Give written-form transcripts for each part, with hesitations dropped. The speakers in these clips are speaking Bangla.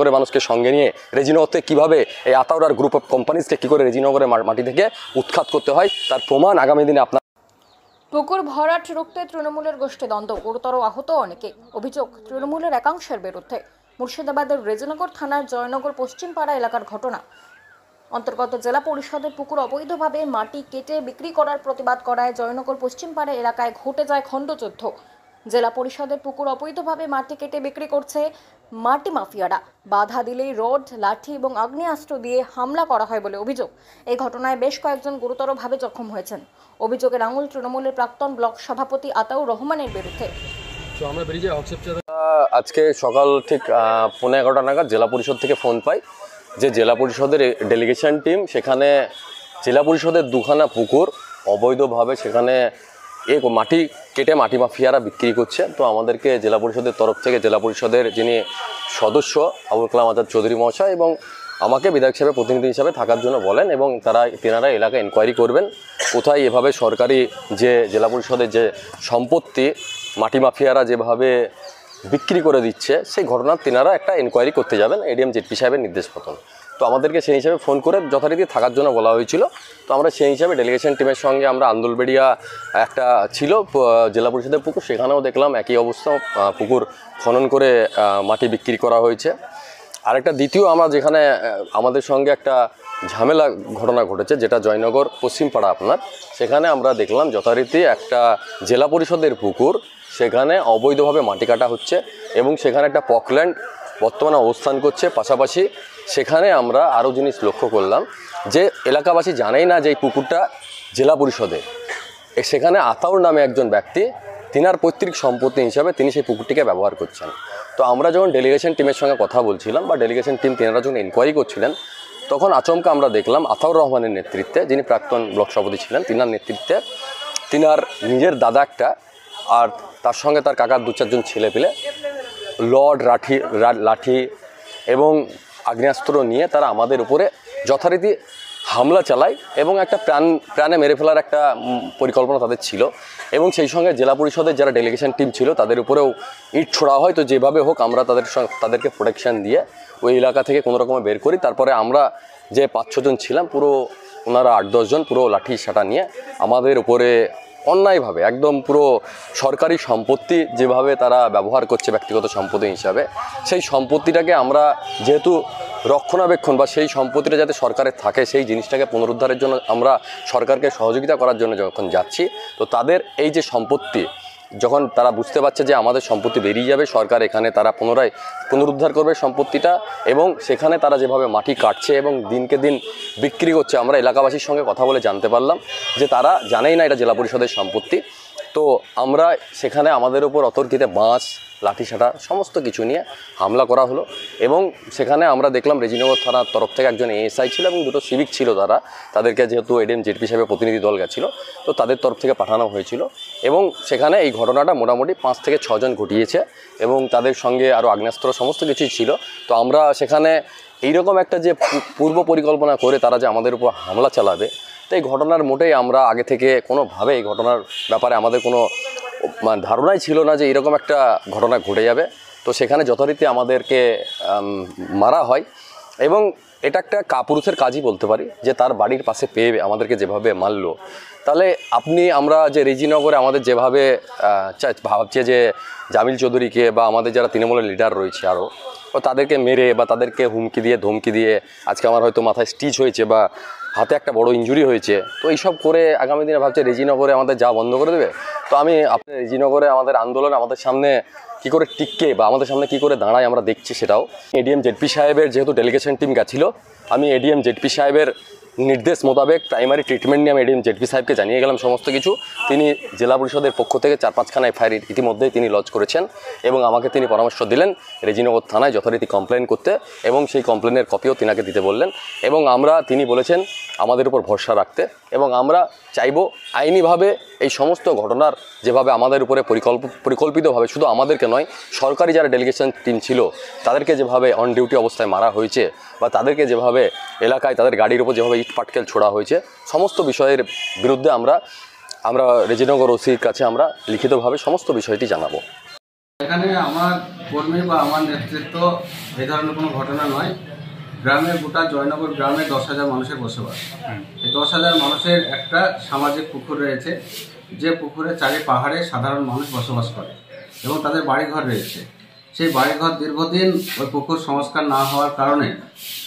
রেজিনগরের মানুষকে সঙ্গে নিয়ে রেজিনগরতে কীভাবে এই আতাউরার গ্রুপ অফ কোম্পানিজকে কী করে রেজিনগরের মাটি থেকে উৎখাত করতে হয় তার প্রমাণ আগামী দিনে আপনার। পুকুর ভরাট রুখতে তৃণমূলের গোষ্ঠীদ্বন্দ্ব, গুরুতর আহত অনেকে। অভিযোগ তৃণমূলের একাংশের বিরুদ্ধে। মুর্শিদাবাদের রেজিনগর থানার জয়নগর পশ্চিমপাড়া এলাকার ঘটনা। অন্তর্গত জেলা পরিষদের পুকুর অবৈধভাবে মাটি কেটে বিক্রি করার প্রতিবাদ করায় জয়নগর পশ্চিমপাড়া এলাকায় ঘটে যায় খণ্ডযুদ্ধ। জেলা পরিষদের পুকুর অবৈধভাবে মাটি কেটে বিক্রি করছে মাটি মাফিয়ারা। বাধা দিলেই রড, লাঠি এবং আগ্নেয়াস্ত্র দিয়ে হামলা করা হয় বলে অভিযোগ। এই ঘটনায় বেশ কয়েকজন গুরুতরভাবে জখম হয়েছেন। অভিযোগের আঙুল তৃণমূলের প্রাক্তন ব্লক সভাপতি আতাউর রহমানের বিরুদ্ধে। আজকে সকাল ঠিক 11:15 নাগাদ জেলা পরিষদ থেকে ফোন পাই যে জেলা পরিষদের ডেলিগেশন টিম সেখানে জেলা পরিষদের দুখানা পুকুর অবৈধভাবে সেখানে মাটি কেটে মাটি মাফিয়ারা বিক্রি করছে। তো আমাদেরকে জেলা পরিষদের তরফ থেকে জেলা পরিষদের যিনি সদস্য আবুল কালাম আজাদ চৌধুরী মহাশয় এবং আমাকে বিধায়ক হিসাবে প্রতিনিধি হিসাবে থাকার জন্য বলেন এবং তেনারা এলাকায় এনকোয়ারি করবেন কোথায় এভাবে সরকারি যে জেলা পরিষদের যে সম্পত্তি মাটি মাফিয়ারা যেভাবে বিক্রি করে দিচ্ছে সেই ঘটনার তেনারা একটা এনকোয়ারি করতে যাবেন এডিএম জেডপি সাহেবের নির্দেশ মতন। তো আমাদেরকে সেই হিসাবে ফোন করে যথারীতি থাকার জন্য বলা হয়েছিল। তো আমরা সেই হিসাবে ডেলিগেশন টিমের সঙ্গে আমরা আন্দোলবেড়িয়া একটা ছিল জেলা পরিষদের পুকুর, সেখানেও দেখলাম একই অবস্থা, পুকুর খনন করে মাটি বিক্রি করা হয়েছে। আরেকটা দ্বিতীয় আমরা যেখানে আমাদের সঙ্গে একটা ঝামেলা ঘটনা ঘটেছে যেটা জয়নগর পশ্চিমপাড়া আপনার, সেখানে আমরা দেখলাম যথারীতি একটা জেলা পরিষদের পুকুর সেখানে অবৈধভাবে মাটি কাটা হচ্ছে এবং সেখানে একটা পকল্যান্ড বর্তমানে অবস্থান করছে। পাশাপাশি সেখানে আমরা আরও জিনিস লক্ষ্য করলাম যে এলাকাবাসী জানেই না যে এই পুকুরটা জেলা পরিষদের। সেখানে আতাউর নামে একজন ব্যক্তি তিনার পৈতৃক সম্পত্তি হিসাবে তিনি সেই পুকুরটিকে ব্যবহার করছেন। তো আমরা যখন ডেলিগেশন টিমের সঙ্গে কথা বলছিলাম বা ডেলিগেশন টিম তিনারা যখন এনকোয়ারি করছিলেন তখন আচমকা আমরা দেখলাম আতাউর রহমানের নেতৃত্বে, যিনি প্রাক্তন ব্লক সভাপতি ছিলেন, তিনার নেতৃত্বে তিনার নিজের দাদা একটা আর তার সঙ্গে তার কাকার 2-4 ছেলে পেলে লড, লাঠি এবং আগ্নেয়াস্ত্র নিয়ে তারা আমাদের উপরে যথারীতি হামলা চালায় এবং একটা প্রাণে মেরে ফেলার একটা পরিকল্পনা তাদের ছিল এবং সেই সঙ্গে জেলা পরিষদের যারা ডেলিগেশন টিম ছিল তাদের উপরেও ইট ছোড়া হয়। তো যেভাবে হোক আমরা তাদেরকে প্রোটেকশান দিয়ে ওই এলাকা থেকে কোনো রকমে বের করি। তারপরে আমরা যে 5-6 জন ছিলাম পুরো ওনারা 8-10 জন পুরো লাঠি সাটা নিয়ে আমাদের উপরে অন্যায়ভাবে একদম পুরো সরকারি সম্পত্তি যেভাবে তারা ব্যবহার করছে ব্যক্তিগত সম্পত্তি হিসাবে, সেই সম্পত্তিটাকে আমরা যেহেতু রক্ষণাবেক্ষণ বা সেই সম্পত্তিটা যাতে সরকারের থাকে সেই জিনিসটাকে পুনরুদ্ধারের জন্য আমরা সরকারকে সহযোগিতা করার জন্য যখন যাচ্ছি, তো তাদের এই যে সম্পত্তি যখন তারা বুঝতে পারছে যে আমাদের সম্পত্তি বেরিয়ে যাবে, সরকার এখানে তারা পুনরায় পুনরুদ্ধার করবে সম্পত্তিটা এবং সেখানে তারা যেভাবে মাটি কাটছে এবং দিনকে দিন বিক্রি করছে, আমরা এলাকাবাসীর সঙ্গে কথা বলে জানতে পারলাম যে তারা জানেই না এটা জেলা পরিষদের সম্পত্তি। তো আমরা সেখানে আমাদের উপর অতর্কিতে বাঁশ, লাঠিসাটা সমস্ত কিছু নিয়ে হামলা করা হলো এবং সেখানে আমরা দেখলাম রেজিনগর থানার তরফ থেকে একজন এএসআই ছিল এবং 2টো সিভিক ছিল, তাদেরকে যেহেতু এডিএম জেডপি সাহেবের প্রতিনিধি দল গেছিলো তো তাদের তরফ থেকে পাঠানো হয়েছিল এবং সেখানে এই ঘটনাটা মোটামুটি 5 থেকে 6 জন ঘটিয়েছে এবং তাদের সঙ্গে আরও আগ্নেয়াস্ত্র সমস্ত কিছুই ছিল। তো আমরা সেখানে এইরকম একটা যে পূর্ব পরিকল্পনা করে তারা যে আমাদের উপর হামলা চালাবে, তো এই ঘটনার মোটেই আমরা আগে থেকে কোনোভাবে এই ঘটনার ব্যাপারে আমাদের কোনো ধারণাই ছিল না যে এরকম একটা ঘটনা ঘটে যাবে। তো সেখানে যথারীতি আমাদেরকে মারা হয় এবং এটা একটা কাপুরুষের কাজই বলতে পারি যে তার বাড়ির পাশে পেয়ে আমাদেরকে যেভাবে মারলো। তাহলে আমরা যে রেজিনগরে আমাদের যেভাবে ভাবছে যে জামিল চৌধুরীকে বা আমাদের যারা তৃণমূলের লিডার রয়েছে আরও, তাদেরকে মেরে বা তাদেরকে হুমকি দিয়ে ধমকি দিয়ে আজকে আমার হয়তো মাথায় স্টিচ হয়েছে বা হাতে একটা বড় ইনজুরি হয়েছে, তো এইসব করে আগামী দিনে ভাবছে রেজিনগরে আমাদের যা বন্ধ করে দেবে। তো আমি আপনার রেজিনগরে আমাদের আন্দোলন আমাদের সামনে কী করে টিকে বা আমাদের সামনে কী করে দাঁড়ায় আমরা দেখছি সেটাও। এডিএম জেডপি সাহেবের যেহেতু ডেলিগেশন টিম গেছিলো, আমি এডিএম জেডপি সাহেবের নির্দেশ মোতাবেক প্রাইমারি ট্রিটমেন্ট নিয়ে আমি এডিএম জেডপি সাহেবকে জানিয়ে গেলাম সমস্ত কিছু। তিনি জেলা পরিষদের পক্ষ থেকে 4-5খানা এফআইআর ইতিমধ্যেই তিনি লজ করেছেন এবং আমাকে তিনি পরামর্শ দিলেন রেজিনগর থানায় যথারীতি কমপ্লেন করতে এবং সেই কমপ্লেনের কপিও তিনাকে দিতে বললেন এবং তিনি বলেছেন আমাদের উপর ভরসা রাখতে এবং আমরা চাইব আইনিভাবে এই সমস্ত ঘটনার যেভাবে আমাদের উপরে পরিকল্পিতভাবে শুধু আমাদেরকে নয় সরকারি যারা ডেলিগেশন টিম ছিল তাদেরকে যেভাবে অন ডিউটি অবস্থায় মারা হয়েছে বা তাদেরকে যেভাবে এলাকায় তাদের গাড়ির উপর যেভাবে ইট পাটকেল ছোড়া হয়েছে, সমস্ত বিষয়ের বিরুদ্ধে আমরা রেজিনগর ওসির কাছে আমরা লিখিতভাবে সমস্ত বিষয়টি জানাবো। এখানে আমার কর্মী বা আমার নেতৃত্ব এই ধরনের কোনো ঘটনা নয়। গ্রামের গোটা জয়নগর গ্রামে 10,000 মানুষের বসবাস। এই 10,000 মানুষের একটা সামাজিক পুকুর রয়েছে, যে পুকুরে চারি পাহাড়ে সাধারণ মানুষ বসবাস করে এবং তাদের বাড়িঘর রয়েছে। সেই বাড়িঘর দীর্ঘদিন ওই পুকুর সংস্কার না হওয়ার কারণে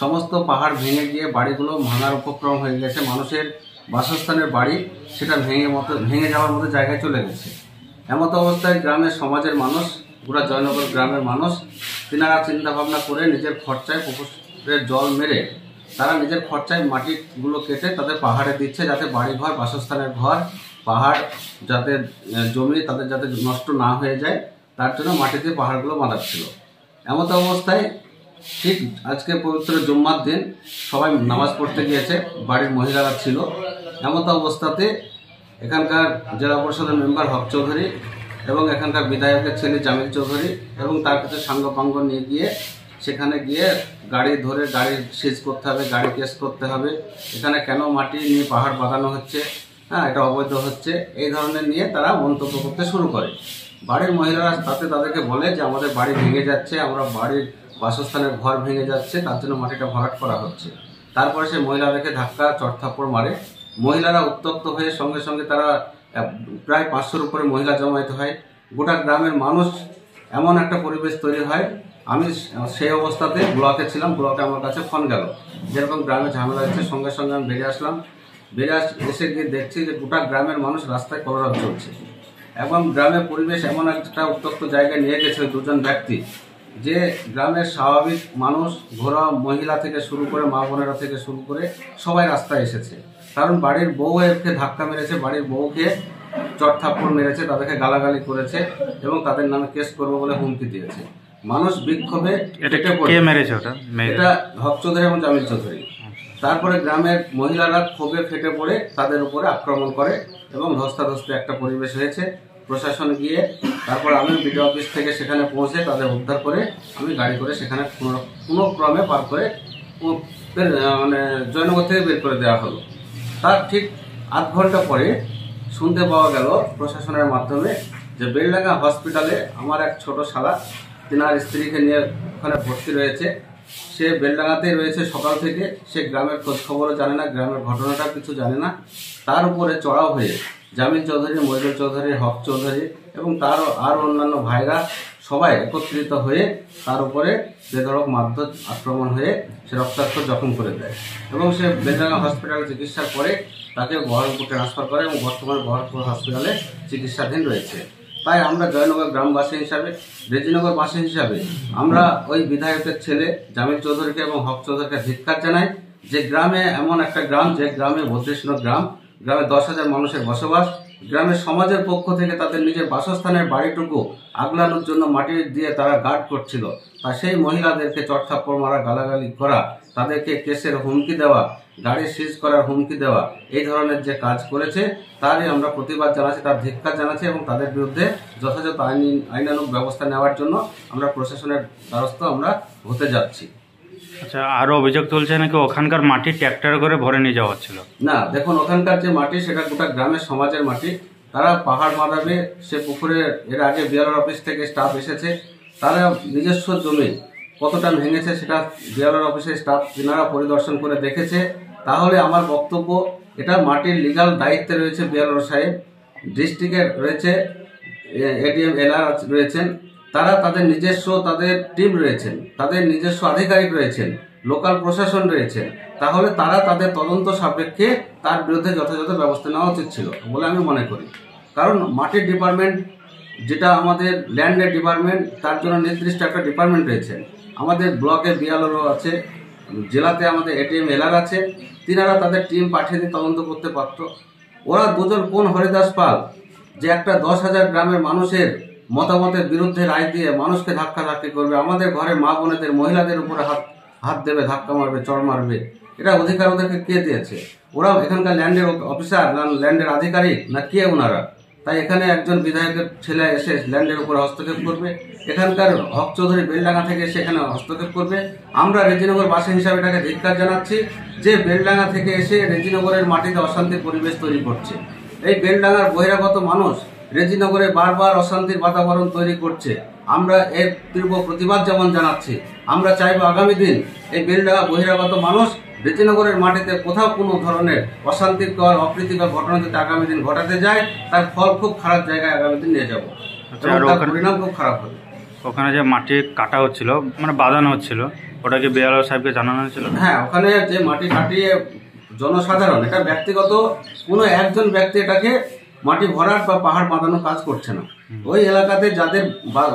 সমস্ত পাহাড় ভেঙে গিয়ে বাড়িগুলো ভাঙার উপক্রম হয়ে গেছে। মানুষের বাসস্থানের বাড়ি সেটা ভেঙে যাওয়ার মতো জায়গায় চলে গেছে। এমতো অবস্থায় গ্রামের সমাজের মানুষ, পুরা জয়নগর গ্রামের মানুষ, তিনারা চিন্তা ভাবনা করে নিজের খরচায় পুকুরের জল মেরে তারা নিজের খরচায় মাটিগুলো কেটে তাদের পাহাড়ে দিচ্ছে, যাতে বাড়িঘর, বাসস্থানের ঘর, পাহাড় যাতে জমি তাদের যাতে নষ্ট না হয়ে যায়, তার জন্য মাটিতে পাহাড়গুলো বাঁধাচ্ছিল। এমতো অবস্থায় ঠিক আজকে পবিত্র জুম্মার দিন সবাই নামাজ পড়তে গিয়েছে, বাড়ির মহিলারা ছিল। এমতো অবস্থাতে এখানকার জেলা পরিষদের মেম্বার হক চৌধুরী এবং এখানকার বিধায়কের ছেলে জামিল চৌধুরী এবং তার কিছু সাঙ্গপাঙ্গ নিয়ে গিয়ে সেখানে গিয়ে গাড়ি ধরে গাড়ি সিজ করতে হবে, গাড়ি কেস করতে হবে, এখানে কেন মাটি নিয়ে পাহাড় বাঁধানো হচ্ছে, এটা অবৈধ হচ্ছে, এই ধরনের নিয়ে তারা মন্তব্য করতে শুরু করে। বাড়ির মহিলারা তাদেরকে বলে যে আমাদের বাড়ি ভেঙে যাচ্ছে, আমরা বাড়ির বাসস্থানের ঘর ভেঙে যাচ্ছে, তার জন্য মাটিটা ভরাট করা হচ্ছে। তারপরে সে মহিলাদেরকে ধাক্কা চড়থাপ্পড় মারে। মহিলারা উত্তপ্ত হয়ে সঙ্গে সঙ্গে তারা প্রায় 500-র উপরে মহিলা জমায়েত হয়। গোটা গ্রামের মানুষ, এমন একটা পরিবেশ তৈরি হয়। আমি সেই অবস্থাতে ব্লকে ছিলাম, ব্লকে আমার কাছে ফোন গেল যেরকম গ্রামে ঝামেলা হচ্ছে। সঙ্গে সঙ্গে আমি বেরিয়ে আসলাম। এসে গিয়ে দেখছি যে গোটা গ্রামের মানুষ রাস্তায় কলরব চলছে এবং গ্রামের পরিবেশ এমন একটা উত্তপ্ত জায়গায় নিয়ে গেছে দুজন ব্যক্তি, যে গ্রামের স্বাভাবিক মানুষ, ঘোড়া মহিলা থেকে শুরু করে মা বোনেরা থেকে শুরু করে সবাই রাস্তায় এসেছে। কারণ বাড়ির বউকে ধাক্কা মেরেছে, বাড়ির বউকে চড়থাপ্পড় মেরেছে, তাদেরকে গালাগালি করেছে এবং তাদের নামে কেস করবো বলে হুমকি দিয়েছে। মানুষ বিক্ষোভে এটা হক চৌধুরী এবং জামিল চৌধুরী। তারপরে গ্রামের মহিলারা ক্ষোভে ফেটে পড়ে তাদের উপরে আক্রমণ করে এবং ধস্তাধস্তি একটা পরিবেশ হয়েছে। প্রশাসন গিয়ে তারপর আমি বিডিও অফিস থেকে সেখানে পৌঁছে তাদের উদ্ধার করে আমি গাড়ি করে সেখানে কোনো ক্রমে পার করে মানে জয়নগর থেকে বের করে দেওয়া হলো। তার ঠিক আধ ঘন্টা পরে শুনতে পাওয়া গেল প্রশাসনের মাধ্যমে যে বেলডাঙ্গা হসপিটালে আমার এক ছোট শালা, তিনার স্ত্রীকে নিয়ে ওখানে ভর্তি রয়েছে। সে বেলডাঙ্গাতেই রয়েছে সকাল থেকে। সে গ্রামের খোঁজ খবরও জানে না, গ্রামের ঘটনাটা কিছু জানে না। তার উপরে চড়াও হয়ে জামিল চৌধুরী, মহিদুল চৌধুরী, হক চৌধুরী এবং তারও আরও অন্যান্য ভাইরা সবাই একত্রিত হয়ে তার উপরে বেধড়ক মারধর আক্রমণ হয়ে সে রক্তাক্ত জখম করে দেয় এবং সে বেলডাঙ্গা হসপিটালে চিকিৎসার পরে তাকে বহরমপুর ট্রান্সফার করে এবং বর্তমানে বহরমপুর হসপিটালে চিকিৎসাধীন রয়েছে। তাই আমরা জয়নগর গ্রামবাসী হিসাবে, রেজিনগরবাসী হিসাবে আমরা ওই বিধায়কের ছেলে জামিল চৌধুরীকে এবং হক চৌধুরীকে ধিক্কার জানাই যে গ্রামে এমন একটা গ্রাম, যে গ্রামে বদ্রেশীল গ্রাম, গ্রামে 10,000 মানুষের বসবাস, গ্রামের সমাজের পক্ষ থেকে তাদের নিজের বাসস্থানের বাড়িটুকু আগলানোর জন্য মাটি দিয়ে তারা গার্ড করছিল। তা সেই মহিলাদেরকে চড়থাপ্পড় মারা, গালাগালি করা, তাদেরকে কেসের হুমকি দেওয়া, গাড়ি সিজ করার হুমকি দেওয়া, এই ধরনের যে কাজ করেছে তারই আমরা প্রতিবাদ জানাচ্ছি, তার ধিক্কার জানাচ্ছি এবং তাদের বিরুদ্ধে যথাযথ আইনানুগ ব্যবস্থা নেওয়ার জন্য আমরা প্রশাসনের দ্বারস্থ আমরা হতে যাচ্ছি। আচ্ছা, আরো অভিযোগ তুলছে নাকি ওখানকার মাটি ট্র্যাক্টর করে ভরে নিয়ে যাওয়া হচ্ছিল? না, দেখুন, ওখানকার যে মাটি সেটা গোটা গ্রামের সমাজের মাটি। তারা পাহাড় বাঁধাবে সে পুকুরে। এর আগে বিএলআর অফিস থেকে স্টাফ এসেছে, তারা নিজস্ব জমি কতটা ভেঙেছে সেটা বিএলআর অফিসের স্টাফ তিনারা পরিদর্শন করে দেখেছে। তাহলে আমার বক্তব্য, এটা মাটির লিগাল দায়িত্বে রয়েছে বিএলআর সাহেব, ডিস্ট্রিক্টের রয়েছে এডিএম এলআর রয়েছেন, তারা তাদের নিজস্ব তাদের টিম রয়েছেন, তাদের নিজস্ব আধিকারিক রয়েছেন, লোকাল প্রশাসন রয়েছেন। তাহলে তারা তাদের তদন্ত সাপেক্ষে তার বিরুদ্ধে যথাযথ ব্যবস্থা নেওয়া উচিত ছিল বলে আমি মনে করি। কারণ মাটির ডিপার্টমেন্ট যেটা আমাদের ল্যান্ডের ডিপার্টমেন্ট, তার জন্য নির্দিষ্ট একটা ডিপার্টমেন্ট রয়েছে। আমাদের ব্লকে বিএলআরও আছে, জেলাতে আমাদের এটিএম এলআর আছে, তিনারা তাদের টিম পাঠিয়ে দিয়ে তদন্ত করতে পারত। ওরা দুজন কোন হরিদাস পাল যে একটা 10,000 গ্রামের মানুষের মতামতের বিরুদ্ধে রায় দিয়ে মানুষকে ধাক্কাধাক্কি করবে, আমাদের ঘরে মা বোনেদের, মহিলাদের উপরে হাত দেবে, ধাক্কা মারবে, চড় মারবে, এটা অধিকার ওদেরকে কে দিয়েছে? ওরা এখানকার ল্যান্ডের অফিসার না ল্যান্ডের আধিকারিক না কে ওনারা? তাই এখানে একজন বিধায়কের ছেলে এসে ল্যান্ডের উপরে হস্তক্ষেপ করবে, এখানকার হক চৌধুরী বেলডাঙ্গা থেকে এসে এখানে হস্তক্ষেপ করবে। আমরা রেজিনগরবাসী হিসাবে এটাকে ধিক্কার জানাচ্ছি যে বেলডাঙ্গা থেকে এসে রেজিনগরের মাটিতে অশান্তির পরিবেশ তৈরি করছে। এই বেলডাঙ্গার বহিরাগত মানুষ রেজিনগরে বারবার অশান্তির বাতাবরণ তৈরি করছে। আমরা এর তীব্র প্রতিবাদ যেমন জানাচ্ছি, আমরা চাইবো আগামী দিন এই বেলডাঙ্গা বহিরাগত মানুষ রেজিনগরের মাটিতে কোথাও কোনো ধরনের অশান্তিকর অপ্রীতিকর ঘটনা যদি আগামী দিন ঘটাতে যায়, তার ফল খুব খারাপ জায়গায় আগামী দিন নিয়ে যাবো, এবং আর তার ওখানে পরিণাম খুব খারাপ হবে। ওখানে যে মাটি কাটা হচ্ছিল, মানে বাঁধানো হচ্ছিল, ওটা কি বিএলও সাহেবকে জানানো হয়েছিল? হ্যাঁ, ওখানে যে মাটি কাটিয়ে জনসাধারণ, এটা ব্যক্তিগত কোনো একজন ব্যক্তি এটাকে মাটি ভরাট বা পাহাড় বাঁধানোর কাজ করছে না। ওই এলাকাতে যাদের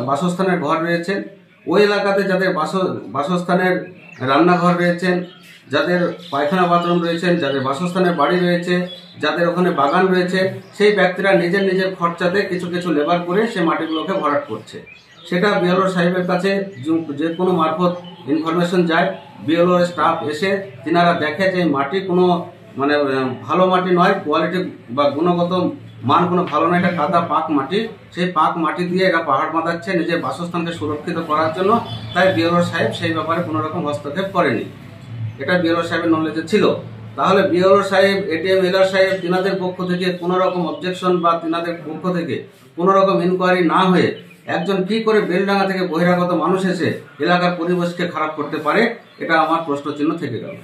বাসস্থানের ঘর রয়েছেন, ওই এলাকাতে যাদের বাসস্থানের রান্নাঘর রয়েছেন, যাদের পায়খানা বাথরুম রয়েছেন, যাদের বাসস্থানের বাড়ি রয়েছে, যাদের ওখানে বাগান রয়েছে, সেই ব্যক্তিরা নিজের নিজের খরচাতে কিছু কিছু লেবার করে সে মাটিগুলোকে ভরাট করছে। সেটা বিএলও সাহেবের কাছে যে কোনো মারফত ইনফরমেশন যায়, বিএলও স্টাফ এসে তিনারা দেখে যে মাটি কোনো মানে ভালো মাটি নয়, কোয়ালিটি বা গুণগত মান কোনো ভালো নয়, এটা কাদা পাক মাটি। সেই পাক মাটি দিয়ে এরা পাহাড় বাঁধাচ্ছে নিজের বাসস্থানকে সুরক্ষিত করার জন্য। তাই বিএলও সাহেব সেই ব্যাপারে কোনো রকম হস্তক্ষেপ করেনি, এটা বিএলও সাহেবের নলেজে ছিল। তাহলে বিএলও সাহেব, এটিএম এলআর সাহেব তিনাদের পক্ষ থেকে কোনো রকম অবজেকশন বা তিনাদের পক্ষ থেকে কোনো রকম ইনকোয়ারি না হয়ে একজন কি করে বেলডাঙ্গা থেকে বহিরাগত মানুষ এসে এলাকার পরিবেশকে খারাপ করতে পারে, এটা আমার প্রশ্নচিহ্ন থেকে গেল।